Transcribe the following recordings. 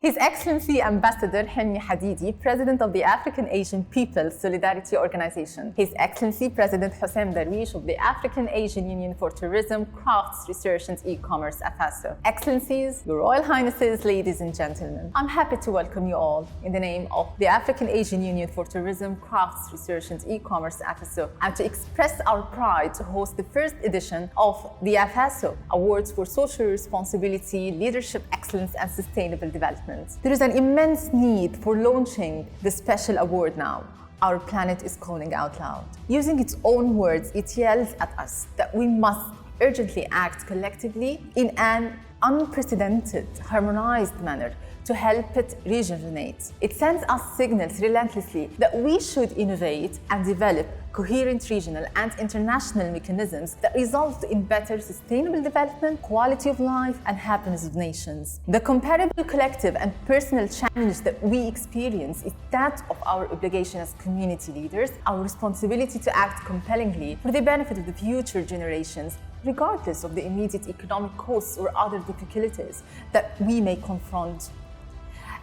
His Excellency Ambassador Hilmi Hadidi, President of the African-Asian People's Solidarity Organization. His Excellency President Hossein Darwish of the African-Asian Union for Tourism, Crafts, Research and E-Commerce, AFASU. Excellencies, Your Royal Highnesses, ladies and gentlemen, I'm happy to welcome you all in the name of the African-Asian Union for Tourism, Crafts, Research and E-Commerce, AFASU, and to express our pride to host the first edition of the AFASU Awards for Social Responsibility, Leadership Excellence and Sustainable Development. There is an immense need for launching the special award now. Our planet is calling out loud. Using its own words, it yells at us that we must urgently act collectively in an unprecedented, harmonized manner to help it rejuvenate. It sends us signals relentlessly that we should innovate and develop coherent regional and international mechanisms that result in better sustainable development, quality of life, and happiness of nations. The comparable collective and personal challenge that we experience is that of our obligation as community leaders, our responsibility to act compellingly for the benefit of the future generations, regardless of the immediate economic costs or other difficulties that we may confront.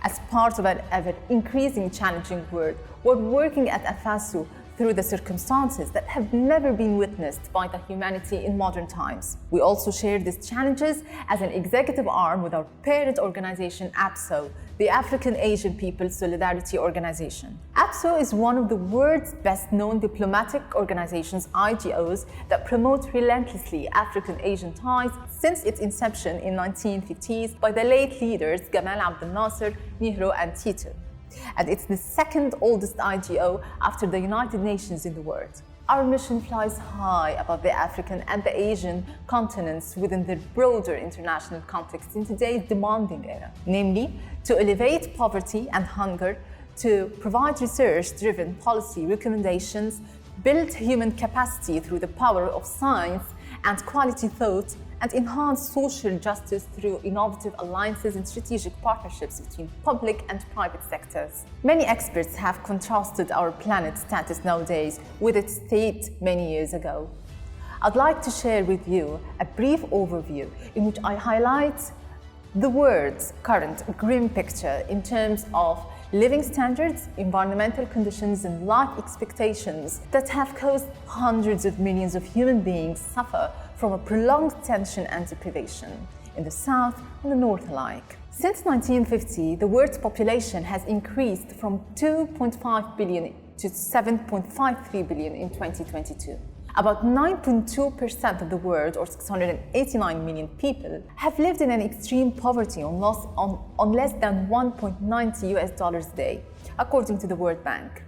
As part of an ever-increasing challenging world, we're working at AFASU through the circumstances that have never been witnessed by the humanity in modern times. We also share these challenges as an executive arm with our parent organization, APSO, the African-Asian People's Solidarity Organization. APSO is one of the world's best-known diplomatic organizations, IGOs, that promote relentlessly African-Asian ties since its inception in 1950s by the late leaders Gamal Abdel Nasser, Nehru, and Tito. And it's the second oldest IGO after the United Nations in the world. Our mission flies high above the African and the Asian continents within the broader international context in today's demanding era, namely to elevate poverty and hunger, to provide research-driven policy recommendations, build human capacity through the power of science and quality thought, and enhance social justice through innovative alliances and strategic partnerships between public and private sectors. Many experts have contrasted our planet's status nowadays with its state many years ago. I'd like to share with you a brief overview in which I highlight the world's current grim picture in terms of living standards, environmental conditions, and life expectations that have caused hundreds of millions of human beings suffer from a prolonged tension and deprivation in the South and the North alike. Since 1950, the world's population has increased from 2.5 billion to 7.53 billion in 2022. About 9.2% of the world, or 689 million people, have lived in an extreme poverty on less than $1.90 a day, according to the World Bank.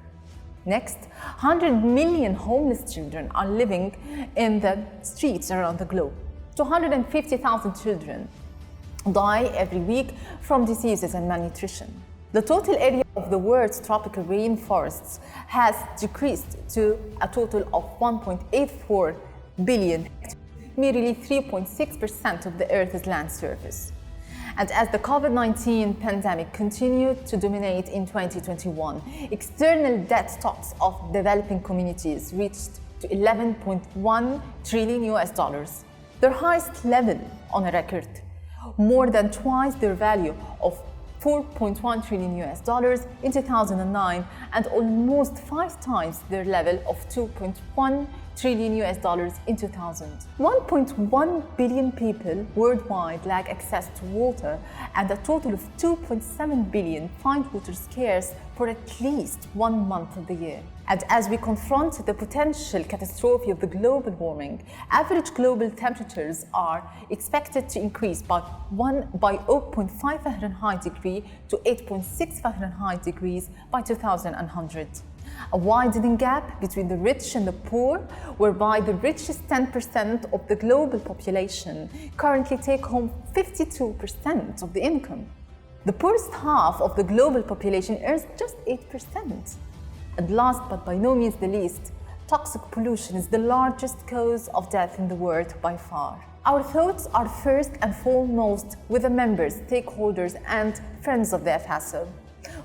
Next, 100 million homeless children are living in the streets around the globe. 250,000 children die every week from diseases and malnutrition. The total area of the world's tropical rainforests has decreased to a total of 1.84 billion hectares, merely 3.6% of the Earth's land surface. And as the COVID-19 pandemic continued to dominate in 2021, external debt stocks of developing communities reached to $11.1 trillion, their highest level on a record, more than twice their value of $4.1 trillion in 2009 and almost 5 times their level of $2.1 trillion in 2000. 1.1 billion people worldwide lack access to water, and a total of 2.7 billion find water scarce for at least 1 month of the year. And as we confront the potential catastrophe of the global warming, average global temperatures are expected to increase by 0.5 Fahrenheit degree to 8.6 Fahrenheit degrees by 2100. A widening gap between the rich and the poor, whereby the richest 10% of the global population currently take home 52% of the income. The poorest half of the global population earns just 8%. And last but by no means the least, toxic pollution is the largest cause of death in the world by far. Our thoughts are first and foremost with the members, stakeholders, and friends of the AFASU.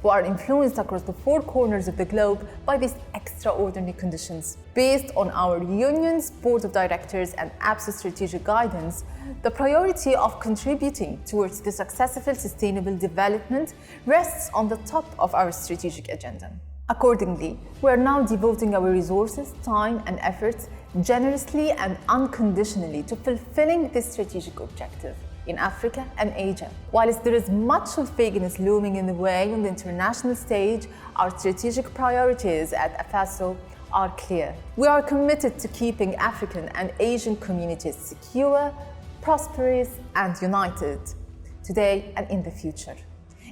who are influenced across the four corners of the globe by these extraordinary conditions. Based on our union's board of directors and AFASU strategic guidance, the priority of contributing towards the successful sustainable development rests on the top of our strategic agenda. Accordingly, we are now devoting our resources, time and efforts generously and unconditionally to fulfilling this strategic objective in Africa and Asia. Whilst there is much of vagueness looming in the way on the international stage, our strategic priorities at AFASU are clear. We are committed to keeping African and Asian communities secure, prosperous and united, today and in the future,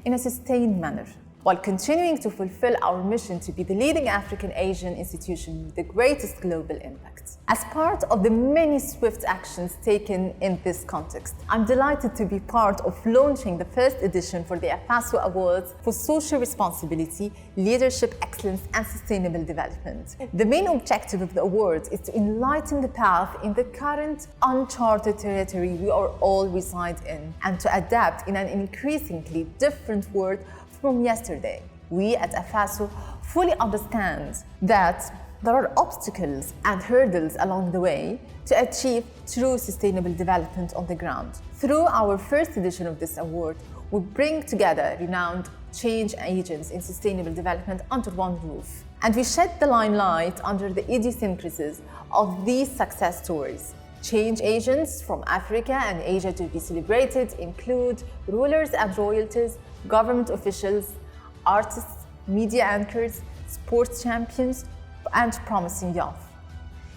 in a sustained manner, while continuing to fulfill our mission to be the leading African-Asian institution with the greatest global impact. As part of the many swift actions taken in this context, I'm delighted to be part of launching the first edition for the AFASU Awards for Social Responsibility, Leadership Excellence and Sustainable Development. The main objective of the awards is to enlighten the path in the current uncharted territory we are all reside in, and to adapt in an increasingly different world from yesterday. We at AFASU fully understand that there are obstacles and hurdles along the way to achieve true sustainable development on the ground. Through our first edition of this award, we bring together renowned change agents in sustainable development under one roof. And we shed the limelight under the idiosyncrasies of these success stories. Change agents from Africa and Asia to be celebrated include rulers and royalties, government officials, artists, media anchors, sports champions, and promising youth.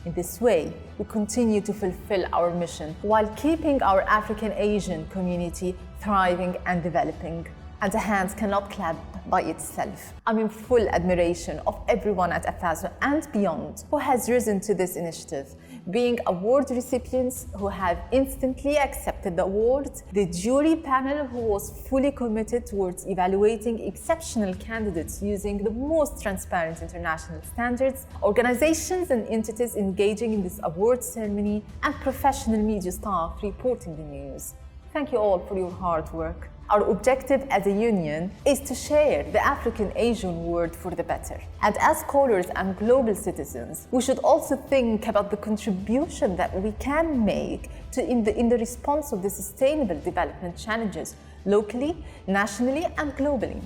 In this way, we continue to fulfill our mission while keeping our African-Asian community thriving and developing. And a hand cannot clap by itself. I'm in full admiration of everyone at AFASU and beyond who has risen to this initiative, being award recipients who have instantly accepted the award, the jury panel who was fully committed towards evaluating exceptional candidates using the most transparent international standards, organizations and entities engaging in this award ceremony, and professional media staff reporting the news. Thank you all for your hard work. Our objective as a union is to share the African-Asian world for the better. And as scholars and global citizens, we should also think about the contribution that we can make in the response of the sustainable development challenges locally, nationally, and globally.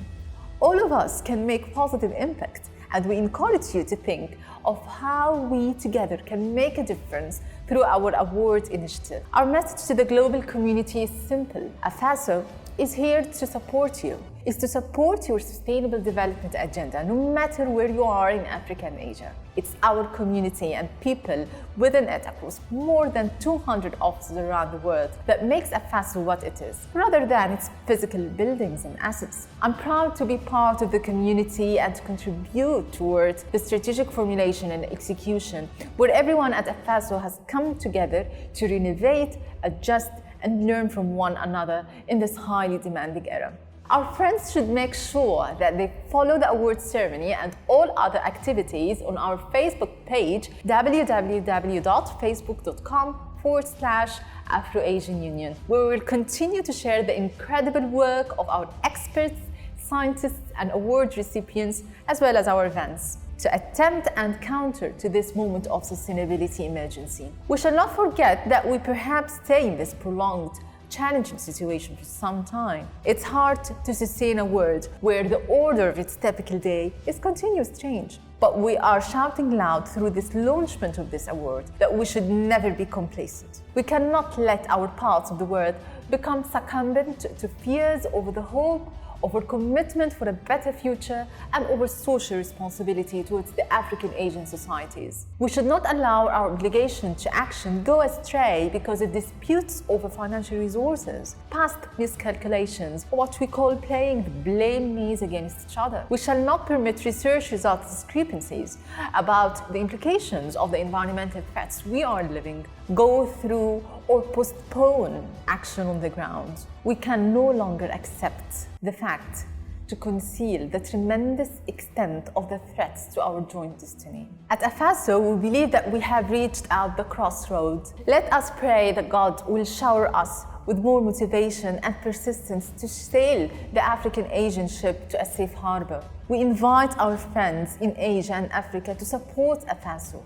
All of us can make positive impact, and we encourage you to think of how we together can make a difference through our award initiative. Our message to the global community is simple. AFASU is here to support you, is to support your sustainable development agenda, no matter where you are in Africa and Asia. It's our community and people within it across more than 200 offices around the world that makes AFASU what it is, rather than its physical buildings and assets. I'm proud to be part of the community and to contribute towards the strategic formulation and execution, where everyone at AFASU has come together to renovate, adjust, and learn from one another in this highly demanding era. Our friends should make sure that they follow the awards ceremony and all other activities on our Facebook page, www.facebook.com/Afro-Asian Union, where we will continue to share the incredible work of our experts, scientists, and award recipients, as well as our events, to attempt and counter to this moment of sustainability emergency. We shall not forget that we perhaps stay in this prolonged, challenging situation for some time. It's hard to sustain a world where the order of its typical day is continuous change. But we are shouting loud through this launchment of this award that we should never be complacent. We cannot let our parts of the world become succumbent to fears over the hope, over commitment for a better future, and over social responsibility towards the African-Asian societies. We should not allow our obligation to action go astray because of disputes over financial resources, past miscalculations, or what we call playing the blame games against each other. We shall not permit research result discrepancies about the implications of the environmental threats we are living, go through, or postpone action on the ground. We can no longer accept the fact to conceal the tremendous extent of the threats to our joint destiny. At AFASU, we believe that we have reached out the crossroads. Let us pray that God will shower us with more motivation and persistence to sail the African-Asian ship to a safe harbor. We invite our friends in Asia and Africa to support AFASU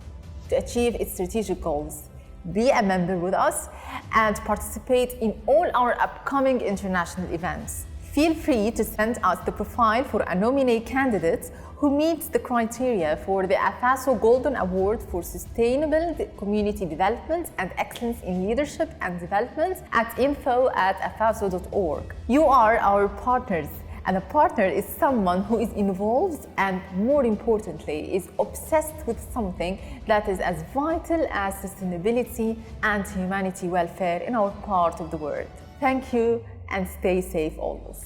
to achieve its strategic goals. Be a member with us and participate in all our upcoming international events. Feel free to send us the profile for a nominee candidate who meets the criteria for the AFASU Golden Award for Sustainable Community Development and Excellence in Leadership and Development at info@afasu.org. You are our partners, and a partner is someone who is involved and, more importantly, is obsessed with something that is as vital as sustainability and humanity welfare in our part of the world. Thank you and stay safe always.